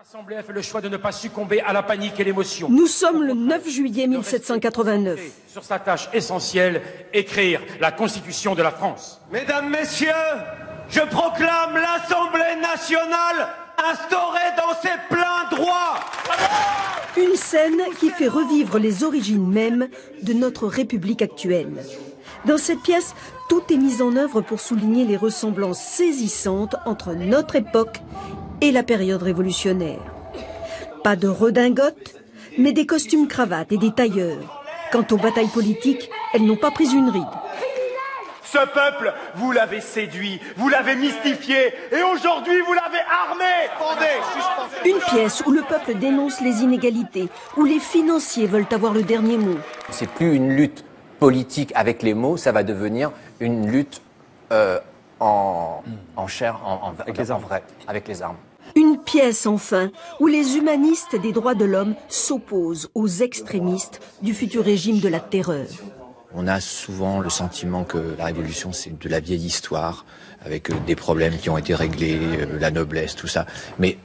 L'Assemblée a fait le choix de ne pas succomber à la panique et l'émotion. Nous sommes le 9 juillet 1789. Sur sa tâche essentielle, écrire la Constitution de la France. Mesdames, Messieurs, je proclame l'Assemblée nationale instaurée dans ses pleins droits. Une scène qui fait revivre les origines mêmes de notre République actuelle. Dans cette pièce, tout est mis en œuvre pour souligner les ressemblances saisissantes entre notre époque et la période révolutionnaire. Pas de redingote, mais des costumes cravates et des tailleurs. Quant aux batailles politiques, elles n'ont pas pris une ride. Ce peuple, vous l'avez séduit, vous l'avez mystifié, et aujourd'hui vous l'avez armé. Une pièce où le peuple dénonce les inégalités, où les financiers veulent avoir le dernier mot. C'est plus une lutte politique avec les mots, ça va devenir une lutte en chair, avec les armes. Une pièce, enfin, où les humanistes des droits de l'homme s'opposent aux extrémistes du futur régime de la terreur. On a souvent le sentiment que la Révolution, c'est de la vieille histoire, avec des problèmes qui ont été réglés, la noblesse, tout ça. Mais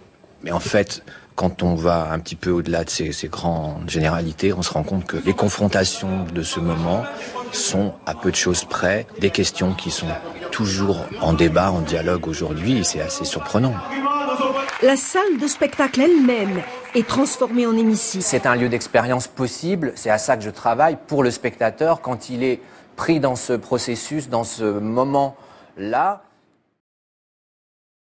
en fait, quand on va un petit peu au-delà de ces grandes généralités, on se rend compte que les confrontations de ce moment sont, à peu de choses près, des questions qui sont toujours en débat, en dialogue aujourd'hui, et c'est assez surprenant. La salle de spectacle elle-même est transformée en hémicycle. C'est un lieu d'expérience possible, c'est à ça que je travaille, pour le spectateur, quand il est pris dans ce processus, dans ce moment-là.